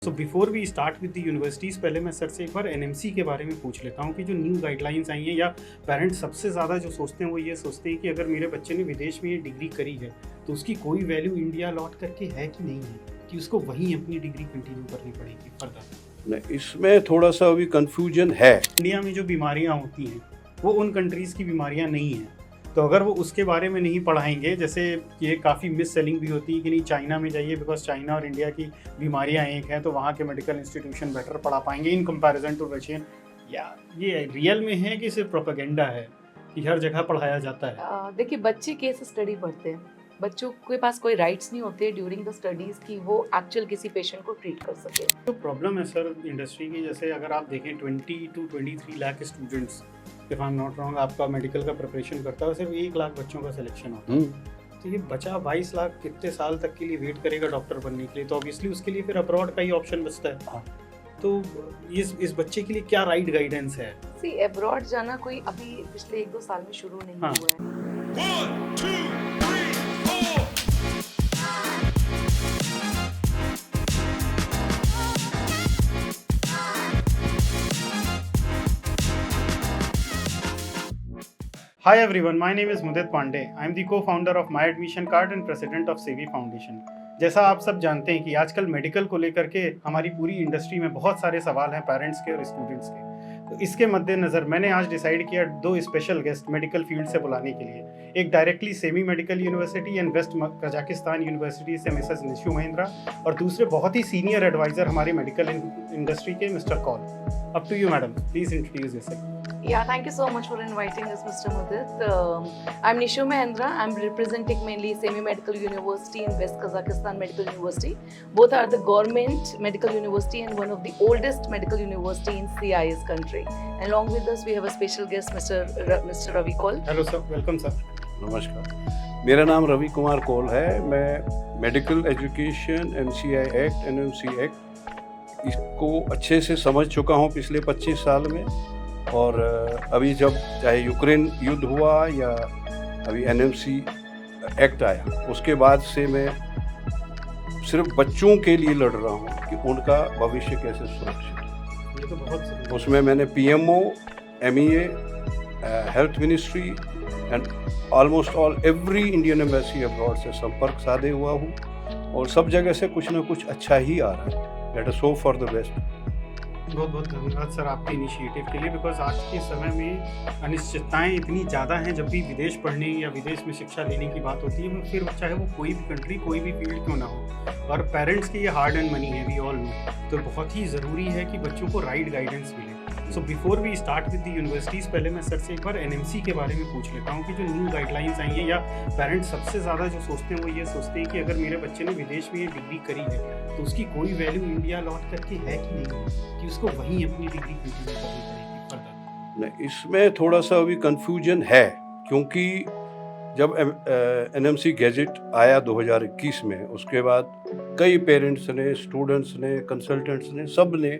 So before we start with the universities, पहले मैं sir से एक बार एनएमसी के बारे में पूछ लेता हूँ कि जो न्यू गाइडलाइंस आई हैं या पेरेंट्स सबसे ज़्यादा जो सोचते हैं वो ये सोचते हैं कि अगर मेरे बच्चे ने विदेश में ये डिग्री करी है तो उसकी कोई वैल्यू इंडिया लौट करके है कि नहीं है, कि उसको वहीं अपनी डिग्री कंटिन्यू करनी पड़ेगी फर्दर। नहीं, इसमें थोड़ा सा अभी कंफ्यूजन है। इंडिया में जो बीमारियाँ होती हैं वो उन कंट्रीज़ की बीमारियाँ नहीं हैं, तो अगर वो उसके बारे में नहीं पढ़ाएंगे, जैसे ये काफ़ी मिस सेलिंग भी होती है कि नहीं चाइना में जाइए बिकॉज चाइना और इंडिया की बीमारियां एक हैं तो वहाँ के मेडिकल इंस्टीट्यूशन बेटर पढ़ा पाएंगे इन कंपैरिजन टू रशियन, या ये रियल में है कि सिर्फ प्रोपेगेंडा है कि हर जगह पढ़ाया जाता है? देखिए, बच्चे केस स्टडी पढ़ते हैं, बच्चों के पास कोई राइट्स नहीं होते ड्यूरिंग द स्टडीज़ कि वो एक्चुअल किसी पेशेंट को ट्रीट कर सके। तो प्रॉब्लम है सर इंडस्ट्री की, जैसे अगर आप देखें 20 to 23 lakh students, if I am not wrong, आपका मेडिकल का प्रिपरेशन करता है, सिर्फ 1 लाख बच्चों का सिलेक्शन होता है। तो ये बचा 22 लाख कितने साल तक के लिए वेट करेगा डॉक्टर बनने के लिए? तो ऑब्वियसली उसके लिए फिर अब्रॉड का ही ऑप्शन बचता है। तो इस बच्चे के लिए क्या राइट गाइडेंस है? सी अब्रॉड जाना कोई अभी पिछले 1-2 साल में शुरू नहीं हुआ है। 1, 2, 3, 4. Hi everyone, my name is Mudit Pandey. I am the co-founder of My Admission Card and president of सेवी फाउंडेशन। जैसा आप सब जानते हैं कि आजकल मेडिकल को लेकर के हमारी पूरी इंडस्ट्री में बहुत सारे सवाल हैं पेरेंट्स के और स्टूडेंट्स के। तो इसके मद्देनज़र मैंने आज डिसाइड किया 2 स्पेशल गेस्ट मेडिकल फील्ड से बुलाने के लिए, एक directly Semey medical university and west Kazakhstan university से मिसेस निशु महिंद्रा, और दूसरे बहुत ही सीनियर एडवाइजर हमारी मेडिकल इंडस्ट्री के Mr Kaul. Up to you madam, please introduce yourself. Yeah, thank you so much for inviting us, Mr. Mudit. I'm Nishu Mahendra. I'm representing mainly Semi Medical University and West Kazakhstan Medical University. Both are the government medical university and one of the oldest medical university in CIS country. And along with us, we have a special guest, Mr. Ravi Kaul. Hello sir, welcome sir. नमस्कार, मेरा नाम रवि कुमार कौल है। मैं medical education MCI act NMC act इसको अच्छे से समझ चुका हूँ पिछले 25 साल में। और अभी जब चाहे यूक्रेन युद्ध हुआ या अभी NMC एक्ट आया, उसके बाद से मैं सिर्फ बच्चों के लिए लड़ रहा हूँ कि उनका भविष्य कैसे सुरक्षित हो। ये तो बहुत उसमें मैंने PMO, MEA, health ministry and almost all every Indian embassy abroad से संपर्क साधे हुआ हूँ, और सब जगह से कुछ ना कुछ अच्छा ही आ रहा है। Let us hope for the best. बहुत बहुत धन्यवाद सर आपके इनिशिएटिव के लिए, बिकॉज आज के समय में अनिश्चितताएं इतनी ज़्यादा हैं। जब भी विदेश पढ़ने या विदेश में शिक्षा लेने की बात होती है, फिर चाहे वो कोई भी कंट्री, कोई भी फील्ड क्यों ना हो, और पेरेंट्स की ये हार्ड एंड मनी है, वी ऑल नो। तो बहुत ही ज़रूरी है कि बच्चों को राइट गाइडेंस मिले। So before we start with the universities, पहले मैं सर से एक बार NMC के बारे में पूछ लेता हूँ कि जो न्यू गाइडलाइंस आई हैं या पेरेंट्स सबसे ज़्यादा जो सोचते हैं वो ये सोचते हैं कि अगर मेरे बच्चे ने विदेश में ये डिग्री करी है तो उसकी कोई वैल्यू इंडिया लौट करके है कि नहीं, कि उसको वहीं अपनी डिग्री कंटिन्यू करनी पड़ेगी फर्दर। नहीं, इसमें थोड़ा सा अभी कंफ्यूजन है, क्योंकि जब NMC गैजेट आया 2021 में, उसके बाद कई पेरेंट्स ने, स्टूडेंट्स ने, कंसल्टेंट्स ने, सब ने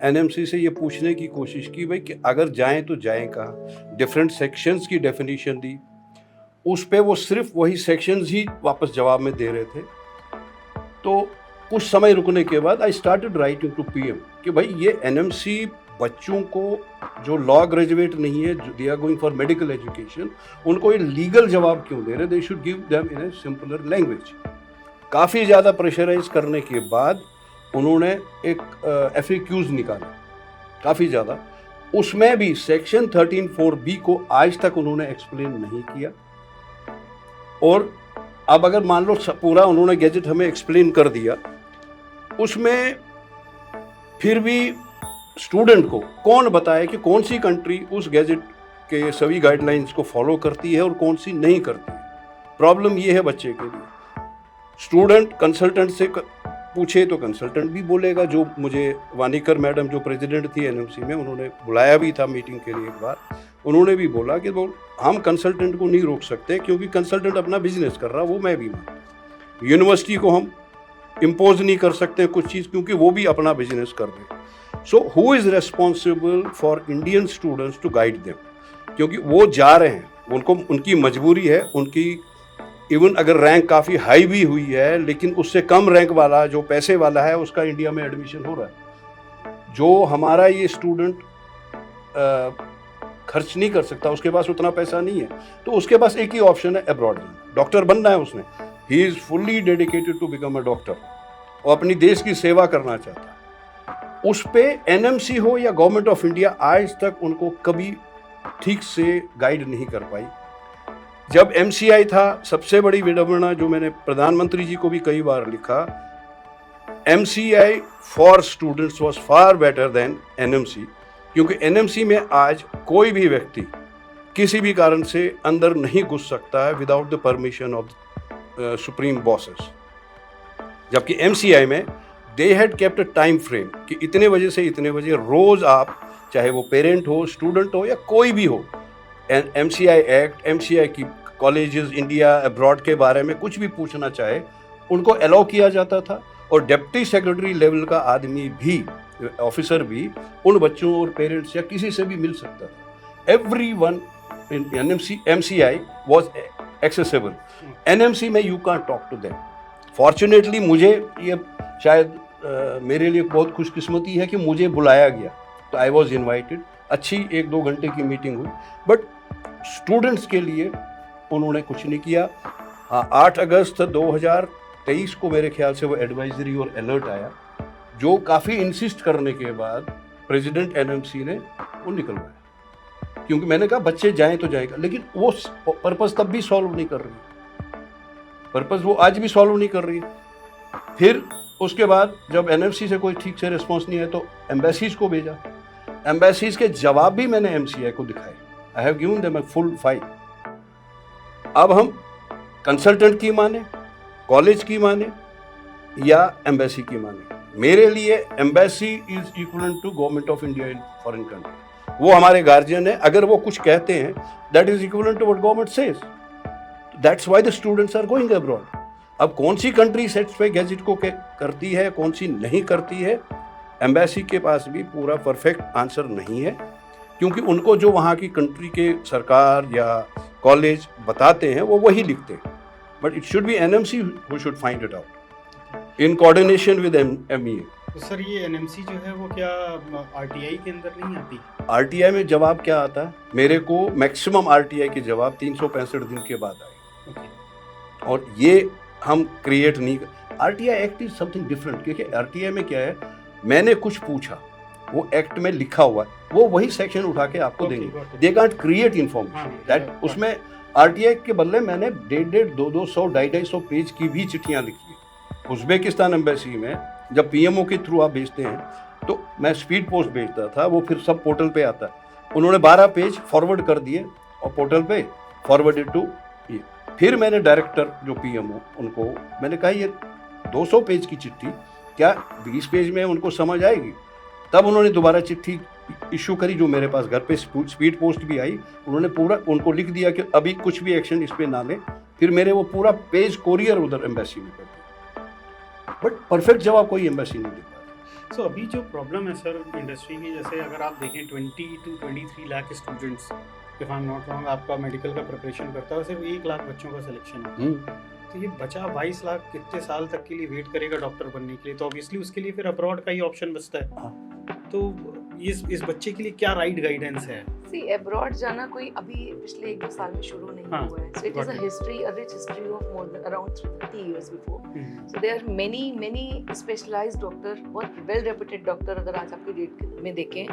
NMC से ये पूछने की कोशिश की भाई कि अगर जाएं तो जाएं कहाँ। डिफरेंट सेक्शंस की डेफिनेशन दी, उस पे वो सिर्फ वही सेक्शंस ही वापस जवाब में दे रहे थे। तो कुछ समय रुकने के बाद I started writing to PM कि भाई ये NMC बच्चों को जो लॉ ग्रेजुएट नहीं है, they are going for medical education, उनको ये लीगल जवाब क्यों दे रहे? They should give them in a simpler language. काफ़ी ज़्यादा प्रेशराइज करने के बाद उन्होंने एक FAQs निकाला, काफ़ी ज़्यादा। उसमें भी सेक्शन 13(4)B को आज तक उन्होंने एक्सप्लेन नहीं किया। और अब अगर मान लो पूरा उन्होंने गैजेट हमें एक्सप्लेन कर दिया, उसमें फिर भी स्टूडेंट को कौन बताए कि कौन सी कंट्री उस गैजेट के सभी गाइडलाइंस को फॉलो करती है और कौन सी नहीं करती है। प्रॉब्लम ये है बच्चे के लिए। स्टूडेंट कंसल्टेंट से पूछे तो कंसल्टेंट भी बोलेगा, जो मुझे वानिकर मैडम जो प्रेसिडेंट थी NMC में, उन्होंने बुलाया भी था मीटिंग के लिए एक बार, उन्होंने भी बोला कि हम कंसल्टेंट को नहीं रोक सकते क्योंकि कंसल्टेंट अपना बिजनेस कर रहा, वो मैं भी मानता। यूनिवर्सिटी को हम इम्पोज नहीं कर सकते कुछ चीज़, क्योंकि वो भी अपना बिजनेस कर रहे। So who is responsible for Indian students to guide them? क्योंकि वो जा रहे हैं, उनको उनकी मजबूरी है, उनकी इवन अगर रैंक काफ़ी हाई भी हुई है, लेकिन उससे कम रैंक वाला जो पैसे वाला है उसका इंडिया में एडमिशन हो रहा है। जो हमारा ये स्टूडेंट खर्च नहीं कर सकता, उसके पास उतना पैसा नहीं है, तो उसके पास एक ही ऑप्शन है, अब्रॉड जाना। डॉक्टर बनना है उसने, he is fully dedicated to become a doctor और अपनी देश की सेवा करना चाहता है। उस पे एनएमसी हो या गवर्नमेंट ऑफ इंडिया आज तक उनको कभी ठीक से गाइड नहीं कर पाई। जब एमसीआई था, सबसे बड़ी विडंबना जो मैंने प्रधानमंत्री जी को भी कई बार लिखा, MCI for students was far better than NMC, क्योंकि एनएमसी में आज कोई भी व्यक्ति किसी भी कारण से अंदर नहीं घुस सकता है without the permission of supreme bosses. जबकि एमसीआई में they had kept a time frame कि इतने बजे से इतने बजे रोज आप, चाहे वो पेरेंट हो, स्टूडेंट हो या कोई भी हो, एमसीआई एक्ट, एमसीआई की कॉलेजेस इंडिया अब्रॉड के बारे में कुछ भी पूछना चाहे उनको अलाउ किया जाता था। और डिप्टी सेक्रेटरी लेवल का आदमी भी, ऑफिसर भी, उन बच्चों और पेरेंट्स या किसी से भी मिल सकता था। Everyone in MCI was accessible. NMC में you can't talk to them. Fortunately मुझे ये शायद मेरे लिए बहुत खुशकिस्मती है कि मुझे बुलाया गया, तो आई वॉज इन्वाइटेड। अच्छी 1-2 घंटे की मीटिंग हुई, बट स्टूडेंट्स के लिए उन्होंने कुछ नहीं किया। हाँ, 8 अगस्त 2023 को मेरे ख्याल से वो एडवाइजरी और अलर्ट आया, जो काफ़ी इंसिस्ट करने के बाद प्रेसिडेंट एनएमसी ने वो निकलवाया। क्योंकि मैंने कहा बच्चे जाएं तो जाएगा, लेकिन वो पर्पज़ तब भी सॉल्व नहीं कर रही, पर्पज़ वो आज भी सॉल्व नहीं कर रही। फिर उसके बाद जब एनएमसी से कोई ठीक से रिस्पॉन्स नहीं है तो एम्बेसीज को भेजा। एम्बेसीज के जवाब भी मैंने एमसीआई को दिखाए। I have given them a full file. अब हम कंसल्टेंट की माने, कॉलेज की माने या एम्बेसी की माने। मेरे लिए embassy is equivalent to government of India in foreign country. वो हमारे गार्जियन है, अगर वो कुछ कहते हैं that is equivalent to what government says. That's why the students are going abroad. अब कौन सी कंट्री सेटिस्फाई गैजेट को करती है, कौन सी नहीं करती है, एम्बेसी के पास भी पूरा परफेक्ट आंसर नहीं है, क्योंकि उनको जो वहाँ की कंट्री के सरकार या कॉलेज बताते हैं वो वही लिखते हैं। But it should be NMC who should find it out in coordination with MEA. तो सर ये एनएमसी जो है वो क्या आरटीआई के अंदर नहीं आती? आरटीआई में जवाब क्या आता है? मेरे को मैक्सिमम आरटीआई के जवाब 365 दिन के बाद आए। ओके। और ये हम क्रिएट नहीं, RTI act is something different, क्योंकि आरटीआई में क्या है, मैंने कुछ पूछा, वो एक्ट में लिखा हुआ है, वो वही सेक्शन उठा के आपको देंगे। They can't create information that. उसमें आरटीआई के बदले मैंने 150, 200, 250 पेज की भी चिट्ठियां लिखी है। उज्बेकिस्तान एम्बेसी में जब पीएमओ के थ्रू आप भेजते हैं तो मैं स्पीड पोस्ट भेजता था, वो फिर सब पोर्टल पे आता है। उन्होंने 12 पेज फॉरवर्ड कर दिए और पोर्टल पे फॉरवर्डेड टू ये। फिर मैंने डायरेक्टर जो पीएमओ, उनको मैंने कहा ये 200 पेज की चिट्ठी क्या 20 पेज में उनको समझ आएगी? तब उन्होंने दोबारा चिट्ठी इशू करी, जो मेरे पास घर पे स्पीड पोस्ट भी आई। उन्होंने पूरा उनको लिख दिया कि अभी कुछ भी एक्शन इस पे ना लें। फिर मेरे वो पूरा पेज कोरियर उधर एम्बेसी में कर दिया, बट परफेक्ट जवाब कोई एम्बेसी नहीं दे पाती। सो अभी जो प्रॉब्लम है सर इंडस्ट्री की, जैसे अगर आप देखें 20 to 23 lakh students, if I am not wrong, आपका मेडिकल का प्रिपरेशन करता है, सिर्फ 1 लाख बच्चों का सिलेक्शन होता है। तो ये बचा 22 लाख कितने साल तक के लिए वेट करेगा डॉक्टर बनने के लिए? तो ऑब्वियसली उसके लिए फिर अब्रॉड का ही ऑप्शन बचता है। तो इस बच्चे के लिए क्या राइट गाइडेंस है? सी अब्रॉड जाना कोई अभी पिछले 1-2 साल में शुरू नहीं हाँ, हुआ है। So it is a history, a rich history of more than around 30 years before. So there are many specialized doctor, बहुत well reputed doctor अगर आज आपकी डेट में देखें,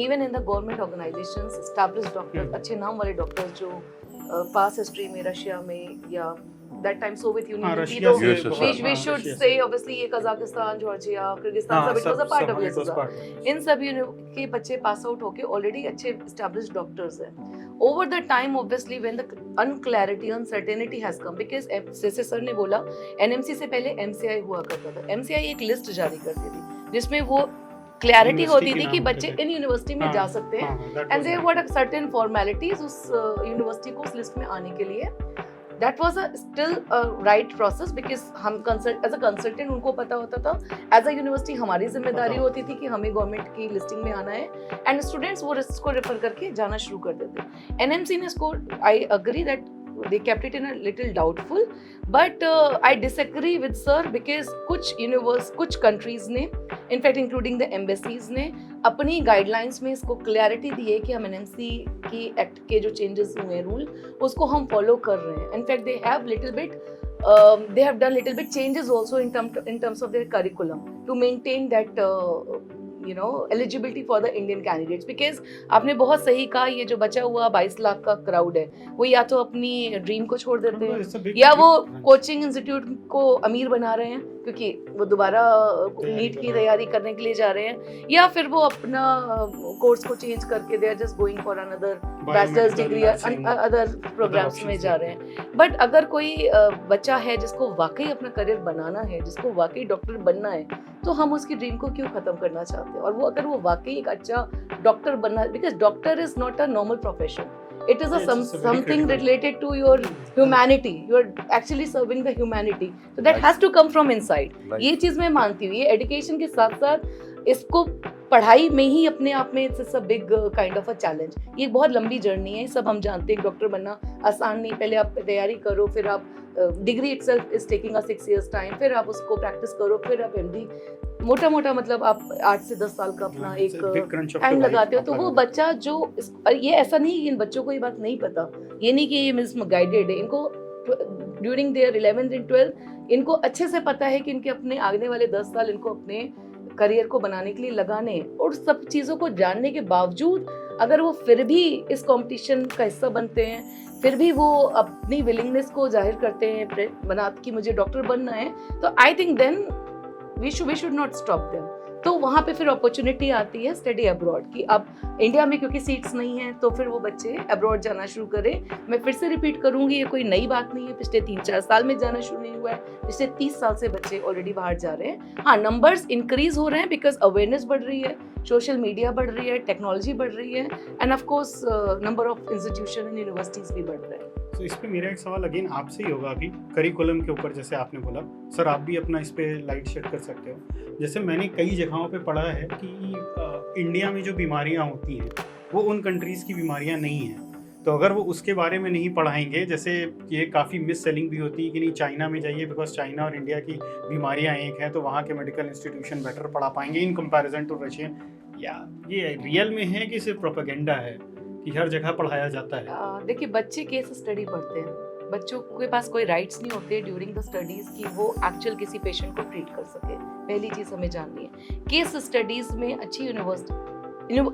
even in the government organizations, established doctors, अच्छे नाम वाले doctors जो पास हिस्ट्री में रशिया में या that time Soviet Union में थी, तो we should say obviously ये कजाकिस्तान, जॉर्जिया, किर्गिस्तान, सब it was a part of USSR. इन सभी के बच्चे पास आउट होके ऑलरेडी अच्छे established doctors हैं. Over the time, obviously, when the unclarity, uncertainty has come, because जैसे सर ने बोला, NMC से पहले MCI हुआ करता था. MCI एक लिस्ट जारी करती थी जिसमें वो क्लैरिटी होती थी कि बच्चे इन यूनिवर्सिटी में जा सकते हैं, and there were certain formalities उस यूनिवर्सिटी को उस लिस्ट में आने के लिए. That was still a right process because हम एज अ कंसल्टेंट उनको पता होता था, एज अ यूनिवर्सिटी हमारी जिम्मेदारी होती थी कि हमें गवर्नमेंट की लिस्टिंग में आना है, एंड स्टूडेंट्स वो लिस्ट को रेफर करके जाना शुरू कर देते. एनएमसी ने इसको, I agree that they kept it in a little doubtful, but I disagree with sir because कुछ countries ने, in fact including the embassies ने अपनी guidelines में इसको clarity दी है कि हम NMC की act के जो changes हुए हैं rule उसको हम follow कर रहे हैं. In fact they have they have done little bit changes also in terms of their curriculum to maintain that eligibility for the Indian candidates. Because आपने बहुत सही कहा, ये जो बचा हुआ 22 लाख का क्राउड है वो या तो अपनी ड्रीम को छोड़ देते हैं या वो कोचिंग इंस्टीट्यूट को अमीर बना रहे हैं क्योंकि वो दोबारा नीट की तैयारी करने के लिए जा रहे हैं, या फिर वो अपना कोर्स को चेंज करके they are just going for another bachelor's degree other programmes में जा रहे हैं. बट अगर कोई बच्चा है जिसको वाकई अपना करियर बनाना है, जिसको वाकई डॉक्टर बनना है, तो हम उसकी ड्रीम को क्यों खत्म करना चाहते हैं? और वो अगर वो वाकई एक अच्छा डॉक्टर बनना, because doctor is not a normal profession, it is something related to your humanity. You are actually serving the humanity, so that has to come from inside. ये चीज मैं मानती हूँ. ये एजुकेशन के साथ साथ इसको पढ़ाई में ही अपने आप में it's a big kind of a challenge. ये बहुत लंबी जर्नी है, सब हम जानते हैं. डॉक्टर बनना आसान नहीं. पहले आप तैयारी करो, फिर आप degree itself is taking a 6 years time, फिर आप उसको प्रैक्टिस करो, फिर आप MD, मोटा मतलब आप 8 से 10 साल का अपना एक टाइम लगाते हो. तो वो बच्चा जो ये ऐसा नहीं कि इन बच्चों को ये बात नहीं पता, ये नहीं कि ये मिसगाइडेड है. इनको during their 11th and 12th इनको अच्छे से पता है कि इनके अपने आने वाले 10 साल इनको अपने करियर को बनाने के लिए लगाने हैं. और सब चीज़ों को जानने के बावजूद अगर वो फिर भी इस कंपटीशन का हिस्सा बनते हैं, फिर भी वो अपनी विलिंगनेस को जाहिर करते हैं बना कि मुझे डॉक्टर बनना है, तो I think then we should not stop them. तो वहाँ पे फिर अपॉर्चुनिटी आती है स्टडी अब्रॉड की. अब इंडिया में क्योंकि सीट्स नहीं हैं तो फिर वो बच्चे अब्रॉड जाना शुरू करें. मैं फिर से रिपीट करूँगी, ये कोई नई बात नहीं है. पिछले 3-4 साल में जाना शुरू नहीं हुआ है, पिछले 30 साल से बच्चे ऑलरेडी बाहर जा रहे हैं. हाँ, नंबर्स इंक्रीज हो रहे हैं बिकॉज अवेयरनेस बढ़ रही है, सोशल मीडिया बढ़ रही है, टेक्नोलॉजी बढ़ रही है, end of course number of institution and universities भी बढ़ रहे हैं. तो इस पे मेरा एक सवाल अगेन आपसे ही होगा. अभी करिकुलम के ऊपर जैसे आपने बोला, सर आप भी अपना इस पे लाइट शेड कर सकते हो. जैसे मैंने कई जगहों पे पढ़ा है कि इंडिया में जो बीमारियां होती हैं वो उन कंट्रीज़ की बीमारियां नहीं हैं. तो अगर वो उसके बारे में नहीं पढ़ाएंगे, जैसे ये काफ़ी मिस सेलिंग भी होती है कि नहीं चाइना में जाइए बिकॉज चाइना और इंडिया की बीमारियां एक हैं, तो वहाँ के मेडिकल इंस्टीट्यूशन बेटर पढ़ा पाएंगे इन कंपैरिजन टू रशियन. या ये रियल में है कि सिर्फ प्रोपेगेंडा है कि हर जगह पढ़ाया जाता है? देखिए, बच्चे केस स्टडी पढ़ते हैं, बच्चों के पास कोई राइट्स नहीं होते ड्यूरिंग द स्टडीज़ कि वो एक्चुअल किसी पेशेंट को ट्रीट कर सके. पहली चीज़ हमें जाननी है. केस स्टडीज़ में अच्छी university,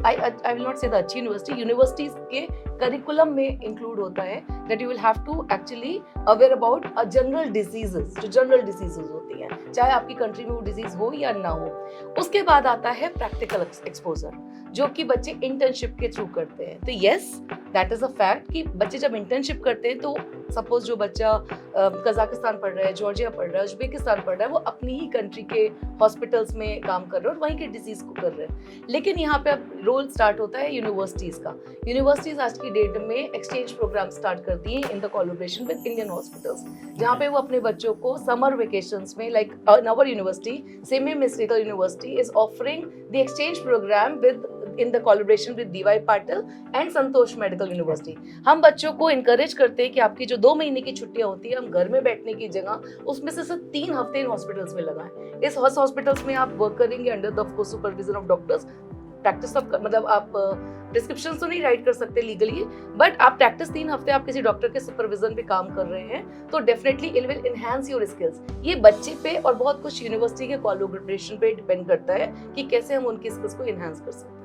I will not say the अच्छी यूनिवर्सिटीज़ के करिकुलम में इंक्लूड होता है that you will have to actually aware about general diseases, जो जनरल डिजीजेस होती हैं, चाहे आपकी कंट्री में वो डिजीज़ हो या ना हो. उसके बाद आता है प्रैक्टिकल एक्सपोजर, जो कि बच्चे इंटर्नशिप के थ्रू करते हैं. तो yes, that is a fact कि बच्चे जब इंटर्नशिप करते हैं, तो सपोज जो बच्चा कजाकिस्तान पढ़ रहा है, जॉर्जिया पढ़ रहा है, उज्बेकिस्तान पढ़ रहा है, वो अपनी ही कंट्री के हॉस्पिटल्स में काम कर रहे हैं और वहीं के डिजीज़ को कर रहे हैं. लेकिन यहाँ पे अब रोल स्टार्ट होता है यूनिवर्सिटीज़ का. यूनिवर्सिटीज़ आज की डेट में एक्सचेंज प्रोग्राम स्टार्ट करती हैं in the collaboration with Indian hospitals, जहाँ पे वो अपने बच्चों को समर वेकेशंस में, like our university, Semey medical university is offering the exchange programme with in the collaboration with DY Patil and Santosh medical university. हम बच्चों को इनकरेज करते हैं कि आपकी जो 2 महीने की छुट्टियां होती है, हम घर में बैठने की जगह उसमें से सिर्फ 3 हफ्ते इन हॉस्पिटल्स में लगाएं. इस हॉस्पिटल्स में आप वर्क करेंगे under the supervision of doctors. Practice सब मतलब आप प्रिस्क्रिप्शन तो नहीं राइट कर सकते लीगली, बट आप प्रैक्टिस 3 हफ्ते आप किसी डॉक्टर के सुपरविजन पे काम कर रहे हैं, तो definitely it will enhance your skills. ये बच्चे पे और बहुत कुछ यूनिवर्सिटी के कोलैबोरेशन पे डिपेंड करता है कि कैसे हम उनकी स्किल्स को एनहांस कर सकते हैं.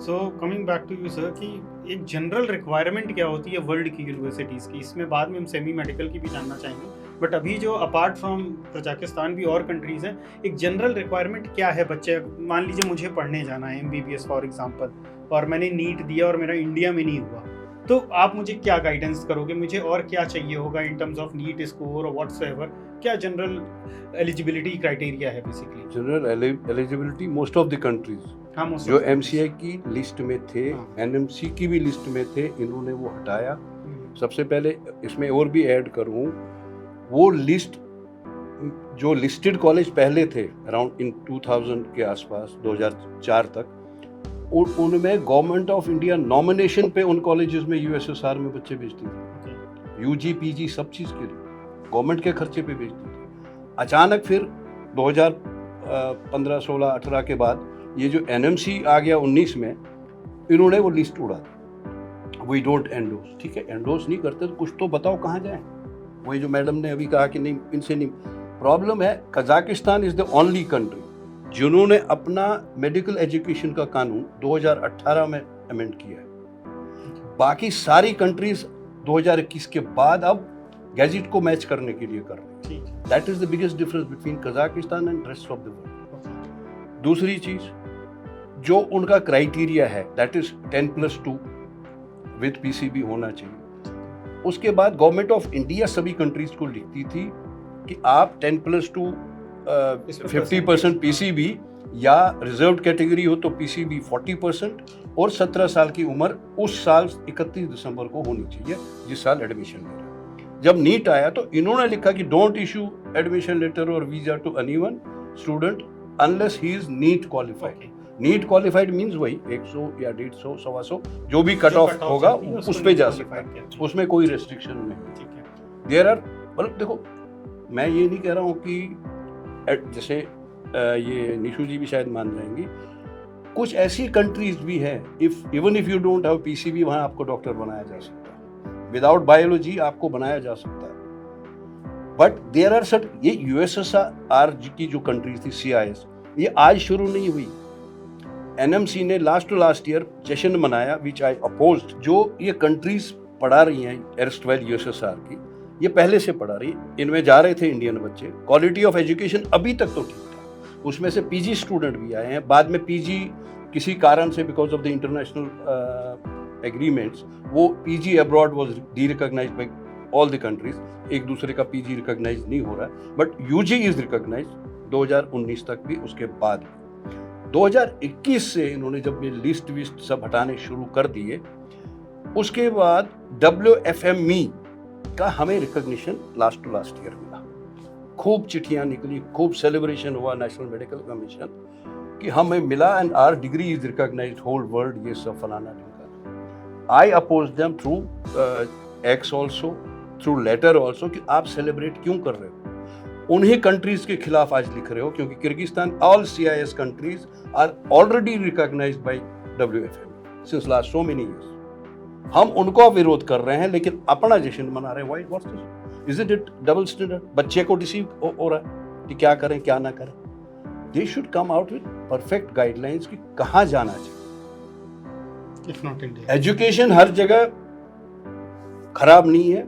So coming back to you sir, कि एक जनरल रिक्वायरमेंट क्या होती है वर्ल्ड की यूनिवर्सिटीज़ की? इसमें बाद में हम सेमी मेडिकल की भी जानना चाहेंगे, बट अभी जो अपार्ट फ्रॉम कजाकिस्तान भी और कंट्रीज़ हैं, एक जनरल रिक्वायरमेंट क्या है? बच्चे मान लीजिए मुझे पढ़ने जाना है MBBS फॉर एग्जांपल, और मैंने नीट दिया और मेरा इंडिया में नहीं हुआ, तो आप मुझे क्या गाइडेंस करोगे? मुझे और क्या चाहिए होगा in terms of NEET score और व्हाट्सएवर? क्या जनरल एलिजिबिलिटी क्राइटेरिया है basically? General eligibility most of the countries जो MCI की लिस्ट में थे, NMC की भी लिस्ट में थे, इन्होंने वो हटाया. सबसे पहले इसमें और भी ऐड करूं, वो लिस्ट जो लिस्टेड कॉलेज पहले थे अराउंड इन 2000 के आसपास, 2004 तक, उनमें गवर्नमेंट ऑफ इंडिया नॉमिनेशन पे उन कॉलेजेस में USSR में बच्चे भेजती थी. यूजी पीजी सब चीज़ के लिए गवर्नमेंट के खर्चे पे बेचती थी। अचानक फिर 2015, 16, 18 के बाद ये जो एनएमसी आ गया 19 में, इन्होंने वो लिस्ट उड़ा दी, वी डोंट एंडोर्स। ठीक है, एंडोर्स नहीं करते तो कुछ तो बताओ कहाँ जाएं। वही जो मैडम ने अभी कहा कि नहीं, इनसे नहीं प्रॉब्लम है। Kazakhstan is the only country जिन्होंने अपना मेडिकल एजुकेशन का कानून 2018 में अमेंड किया है। बाकी सारी कंट्रीज 2021 के बाद अब गैजेट को मैच करने के लिए कर रही हैं। That is the biggest difference between Kazakhstan and rest of the world. दूसरी चीज जो उनका क्राइटेरिया है, दैट इज 10+2 विद पीसीबी होना चाहिए। उसके बाद गवर्नमेंट ऑफ इंडिया सभी कंट्रीज को लिखती थी कि आप 10+2 50% पीसीबी या रिजर्व कैटेगरी हो तो पीसीबी 40% और 17 साल की उम्र उस साल 31 दिसंबर को होनी चाहिए जिस साल एडमिशन ले रहे हैं। जब नीट आया तो इन्होंने लिखा कि डोंट इशू एडमिशन लेटर और visa to anyone student unless he is NEET qualified. NEET qualified means वही 100 या 150, 125 जो भी कट ऑफ होगा उस पे जा सकता है, उसमें कोई रेस्ट्रिक्शन नहीं। देयर आर, मतलब देखो मैं ये नहीं कह रहा हूँ कि जैसे ये निशु जी भी शायद मान जाएंगी, कुछ ऐसी कंट्रीज भी हैं even if you don't have PCB, वहाँ आपको डॉक्टर बनाया जा सकता है, विदाउट बायोलॉजी आपको बनाया जा सकता है। बट देयर आर सर्ट, ये यूएसएसआर की जो कंट्रीज थी CIS, ये आज शुरू नहीं हुई। एनएमसी ने लास्ट ईयर सेशन मनाया विच आई अपोज्ड। जो ये कंट्रीज पढ़ा रही हैं एरस्टवेल यूएसएसआर की, ये पहले से पढ़ा रही, इनमें जा रहे थे इंडियन बच्चे। क्वालिटी ऑफ एजुकेशन अभी तक तो ठीक था, उसमें से पीजी स्टूडेंट भी आए हैं। बाद में पीजी किसी कारण से because of the international agreements वो PG abroad was derecognised by all the countries. एक दूसरे का पीजी रिकॉग्नाइज नहीं हो रहा है, बट यूजी इज रिकॉग्नाइज्ड 2019 तक भी। उसके बाद 2021 से इन्होंने जब ये लिस्ट विस्ट सब हटाने शुरू कर दिए, उसके बाद WFME का हमें रिकॉग्निशन लास्ट ईयर मिला। खूब चिट्ठियां निकली, खूब सेलिब्रेशन हुआ नेशनल मेडिकल कमीशन कि हमें मिला and our degree is recognised whole world, ये सब फलाना ढिमका। I oppose them through X also, through letter also कि आप सेलिब्रेट क्यों कर रहे हो। उन्हीं कंट्रीज के खिलाफ आज लिख रहे हो क्योंकि Kyrgyzstan, all CIS countries are already recognised by WFME since last so many years. हम उनको विरोध कर रहे हैं लेकिन अपना जश्न मना रहे हैं। Why what's this? Is it double standard? बच्चे को डिसीव हो रहा है कि क्या करें क्या ना करें। They should come out with perfect guidelines कि कहाँ जाना चाहिए। इफ नॉट इंडिया, एजुकेशन हर जगह खराब नहीं है,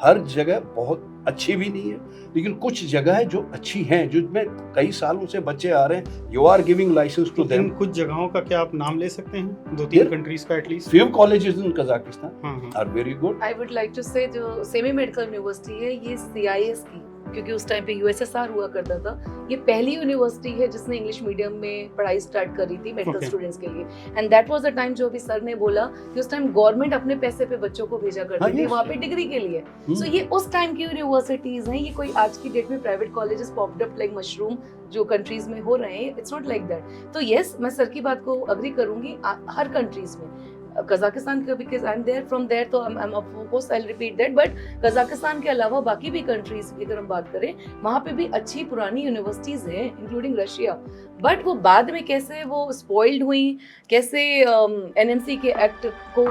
हर जगह बहुत अच्छी भी नहीं है, लेकिन कुछ जगह है जो अच्छी हैं, जिसमें कई सालों से बच्चे आ रहे हैं। You are giving licence to them. कुछ जगहों का क्या आप नाम ले सकते हैं? 2-3 कंट्रीज का at least. Few colleges in Kazakhstan are very good. I would like to say जो सेमी मेडिकल यूनिवर्सिटी है ये CIS की, क्योंकि उस टाइम पे USSR हुआ करता था, ये पहली यूनिवर्सिटी है जिसने इंग्लिश मीडियम में पढ़ाई स्टार्ट करी थी मेडिकल स्टूडेंट्स के लिए। And that was the time जो अभी सर ने बोला कि उस टाइम गवर्नमेंट अपने पैसे पे बच्चों को भेजा करती थी वहाँ पे डिग्री के लिए। सो ये उस टाइम की यूनिवर्सिटीज हैं, ये कोई आज की डेट में private colleges popped up like mushroom जो कंट्रीज में हो रहे हैं। It's not like that. तो यस, मैं सर की बात को अग्री करूंगी, हर कंट्रीज में कजाकिस्तान का, because I am there from there, तो I am of course I will repeat that. But Kazakhstan के अलावा बाकी भी कंट्रीज की अगर हम बात करें, वहाँ पे भी अच्छी पुरानी यूनिवर्सिटीज हैं इंक्लूडिंग रशिया। बट वो बाद में कैसे वो स्पॉइल्ड हुई, कैसे NMC के एक्ट को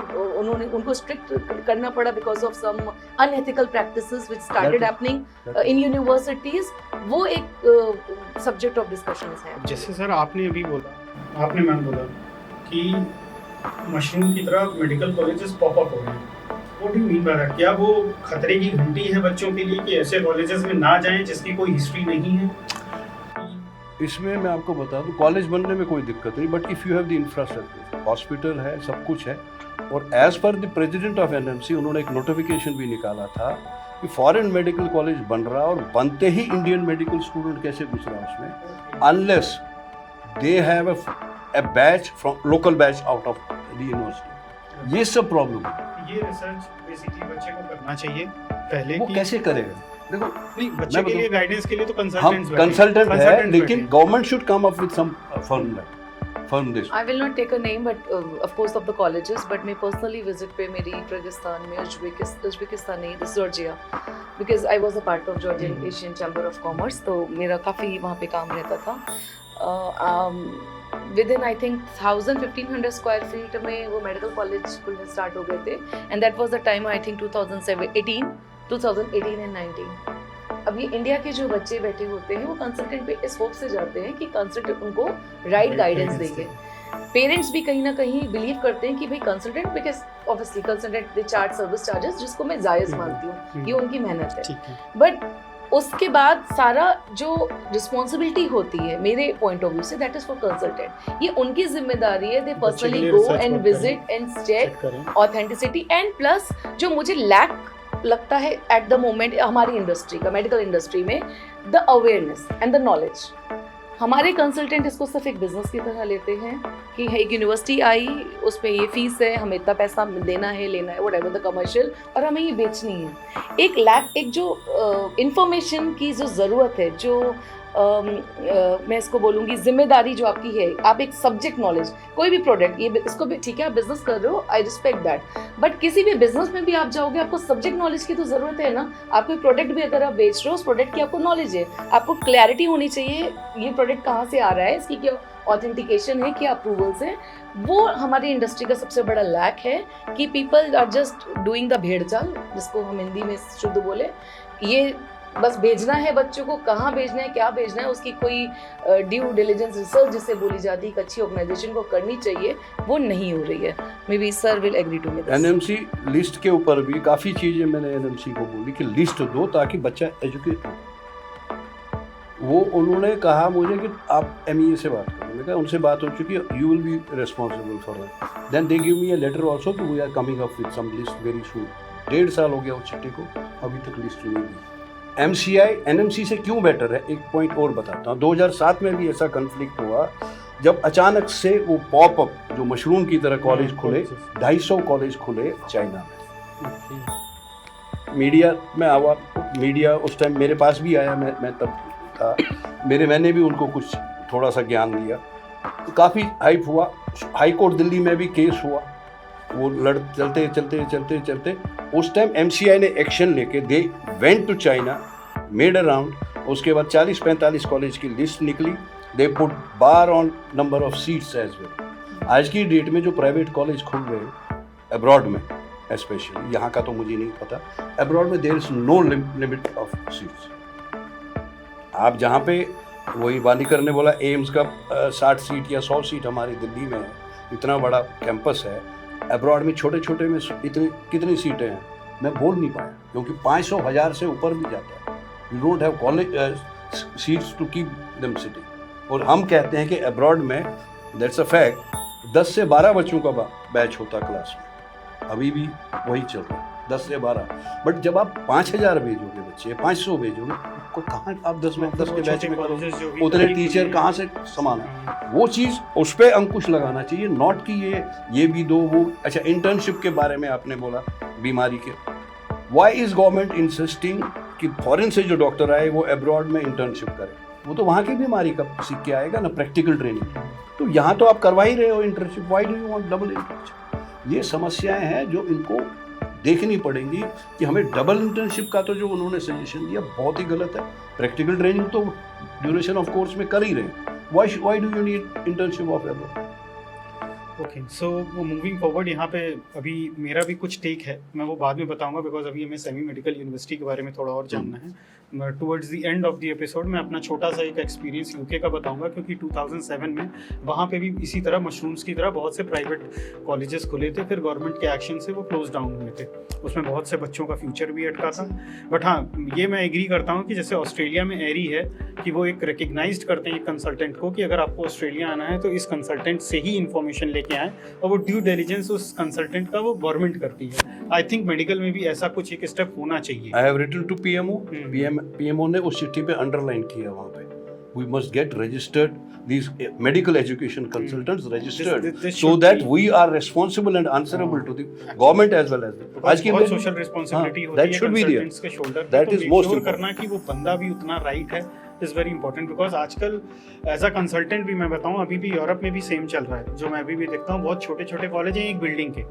उनको स्ट्रिक्ट करना पड़ा because of some unethical practices which started happening in universities, वो एक सब्जेक्ट ऑफ डिस्कशंस है। जैसे सर आपने अभी बोला, आपने मैम बोला कि मशरूम की तरह मेडिकल कॉलेजेस पॉप अप हो रहे हैं। What do you mean by that? क्या वो खतरे की घंटी है बच्चों के लिए कि ऐसे कॉलेजेस में ना जाएं जिसकी कोई हिस्ट्री नहीं है? इसमें मैं आपको बता दूं, कॉलेज बनने में कोई दिक्कत नहीं, but if you have the infrastructure, hospital है, सब कुछ है। और as per the president of NMC उन्होंने एक नोटिफिकेशन भी निकाला था कि फॉरेन मेडिकल कॉलेज बन रहा और बनते ही इंडियन मेडिकल स्टूडेंट कैसे घुस रहा है उसमें, unless they have a batch from local batch out of the university। ये सब प्रॉब्लम है। ये रिसर्च बेसिकली बच्चे को करना चाहिए पहले। वो कैसे करेगा? देखो, नहीं, बच्चे के लिए गाइडेंस के लिए तो हम कंसल्टेंट है, लेकिन government should come up with some confirm this. I will not take a name, but of course of the colleges. But मैं personally visit पे मेरी किर्गिस्तान में उज्बेकिस्तान नहीं, this Georgia, because I was a part of Georgian Asian Chamber of Commerce, तो मेरा काफ़ी वहाँ पे काम रहता था. Within I think 1,000-1,500 square feet में वो medical college खुलने start हो गए थे, and that was the time I think 2018 and 19. अभी इंडिया के जो बच्चे बैठे होते हैं वो कंसल्टेंट पे इस होप से जाते हैं कि कंसल्टेंट उनको राइट गाइडेंस देंगे. पेरेंट्स भी कहीं ना कहीं बिलीव करते हैं कि भाई consultant, because obviously consultant they charge service charges, जिसको मैं जायज़ मानती हूँ, ये उनकी मेहनत है. बट उसके बाद सारा जो रिस्पॉन्सिबिलिटी होती है मेरे पॉइंट ऑफ व्यू से, दैट इज फॉर कंसल्टेंट. ये उनकी जिम्मेदारी है. They personally go and visit and check authenticity, and plus जो मुझे लैक लगता है एट द मोमेंट हमारी इंडस्ट्री का, मेडिकल इंडस्ट्री में, the awareness and the knowledge. हमारे कंसल्टेंट इसको सिर्फ एक बिजनेस की तरह लेते हैं कि एक यूनिवर्सिटी आई, उस पर ये फीस है, हमें इतना पैसा देना है, लेना है, व्हाटएवर द कमर्शियल, और हमें ये बेचनी है. एक जो इंफॉर्मेशन की जो ज़रूरत है, जो मैं इसको बोलूँगी जिम्मेदारी जो आपकी है, आप एक सब्जेक्ट नॉलेज, कोई भी प्रोडक्ट, ये इसको भी ठीक है आप बिजनेस कर रहे हो, आई रिस्पेक्ट दैट, बट किसी भी बिजनेस में भी आप जाओगे, आपको सब्जेक्ट नॉलेज की तो ज़रूरत है ना. आप कोई प्रोडक्ट भी अगर आप बेच रहे हो, उस प्रोडक्ट की आपको नॉलेज है, आपको क्लैरिटी होनी चाहिए ये प्रोडक्ट कहाँ से आ रहा है, इसकी क्या ऑथेंटिकेशन है, क्या अप्रूवल्स हैं. वो हमारी इंडस्ट्री का सबसे बड़ा लैक है कि people are just doing the भेड़ चाल, जिसको हम हिंदी में शुद्ध बोले. ये बस भेजना है बच्चों को, कहाँ भेजना है, क्या भेजना है, उसकी कोई ड्यू डिलिजेंस रिसर्च जिसे बोली जाती है, एक अच्छी ऑर्गेनाइजेशन को करनी चाहिए, वो नहीं हो रही है. May be sir will agree to me. NMC list के ऊपर भी काफ़ी चीज़ें मैंने एनएमसी को बोली कि लिस्ट दो ताकि बच्चा एजुकेट हो. वो उन्होंने कहा मुझे कि आप एमईए से बात करो. मैंने कहा उनसे बात हो चुकी है, you will be responsible for that. Then they give me a letter also कि we are coming up with some list very soon. 1.5 साल हो गया उस चिट्ठी को, अभी तक लिस्ट नहीं दी. एमसीआई एनएमसी से क्यों बेटर है, एक पॉइंट और बताता हूँ. 2007 में भी ऐसा कन्फ्लिक्ट हुआ जब अचानक से वो पॉपअप जो मशरूम की तरह कॉलेज खुले, 250 कॉलेज खुले चाइना में. मीडिया में आवा, मीडिया उस टाइम मेरे पास भी आया, मैं तब था, मैंने भी उनको कुछ थोड़ा सा ज्ञान दिया, तो काफ़ी हाइप हुआ. हाई कोर्ट दिल्ली में भी केस हुआ, वो चलते उस टाइम एमसीआई ने एक्शन लेके they went to China, made a round. उसके बाद 40-45 कॉलेज की लिस्ट निकली. They put bar on number of seats as well. आज की डेट में जो प्राइवेट कॉलेज खुल रहे हैं अब्रॉड में, स्पेशली यहाँ का तो मुझे नहीं पता, अब्रॉड में there is no limit of seats. आप जहाँ पे, वही वानीकर ने बोला एम्स का 60 सीट या 100 सीट हमारी दिल्ली में है, इतना बड़ा कैंपस है. अब्रॉड में छोटे छोटे में इतनी कितनी सीटें हैं मैं बोल नहीं पाया, क्योंकि 500,000 से ऊपर भी जाता है. You don't have college seats to keep them sitting. और हम कहते हैं कि अब्रॉड में, दैट्स अ फैक्ट, 10 से 12 बच्चों का बैच होता क्लास में. अभी भी वही चल रहा है, 10 से 12. बट जब आप 5,000 भेजोगे बच्चे, 500 भेजोगे, को कहाँ आप 10 के बैच में करोगे, उतने टीचर कहाँ से संभालना. वो चीज़ उस पर अंकुश लगाना चाहिए, नॉट कि ये भी दो वो. अच्छा, इंटर्नशिप के बारे में आपने बोला, बीमारी के, वाई इज गवर्नमेंट इंसिस्टिंग कि फॉरेन से जो डॉक्टर आए वो अब्रॉड में इंटर्नशिप करें. वो तो वहाँ की बीमारी का सीख के आएगा ना, प्रैक्टिकल ट्रेनिंग. तो यहाँ तो आप करवा ही रहे हो internship, why do you want double internship. ये समस्याएं हैं जो इनको देखनी पड़ेंगी कि हमें डबल इंटर्नशिप का तो जो उन्होंने सजेशन दिया बहुत ही गलत है. प्रैक्टिकल ट्रेनिंग तो ड्यूरेशन ऑफ कोर्स में कर ही रहे हैं. Why do you need internship of abroad. Okay, so वो मूविंग फॉरवर्ड, यहाँ पे अभी मेरा भी कुछ टेक है, मैं वो बाद में बताऊंगा, बिकॉज अभी हमें सेमी मेडिकल यूनिवर्सिटी के बारे में थोड़ा और जानना है. Towards the end of the episode मैं अपना छोटा सा एक एक्सपीरियंस यूके का बताऊंगा, क्योंकि 2007 में वहाँ पे भी इसी तरह मशरूम्स की तरह बहुत से प्राइवेट कॉलेजेस खुले थे, फिर गवर्नमेंट के एक्शन से वो क्लोज डाउन हुए थे. उसमें बहुत से बच्चों का फ्यूचर भी अटका था. बट हाँ, ये मैं एग्री करता हूँ कि जैसे ऑस्ट्रेलिया में एरी है कि वो एक रिकग्नाइज्ड करते हैं कंसल्टेंट को कि अगर आपको ऑस्ट्रेलिया आना है तो इस कंसल्टेंट से ही इन्फॉर्मेशन लेके आएँ, और वो ड्यू डिलिजेंस उस कंसल्टेंट का वो गवर्नमेंट करती है. आई थिंक मेडिकल में भी ऐसा कुछ एक स्टेप होना चाहिए. I have written to PMO ने उस चिट्ठी पे अंडरलाइन किया वहाँ पे, we must get registered, these medical education consultants registered, this so should that be- we are responsible and answerable to the government as well as the. आज की social responsibility होती है that should be there. Consultants के shoulder पे, That तो is make most sure important. करना कि वो बंदा भी उतना राइट है इज़ वेरी इंपॉर्टेंट बिकॉज आजकल एज अ कंसल्टेंट भी मैं बताऊँ, अभी भी यूरोप में भी सेम चल रहा है, जो मैं अभी भी देखता हूँ। बहुत छोटे छोटे कॉलेज हैं एक बिल्डिंग के,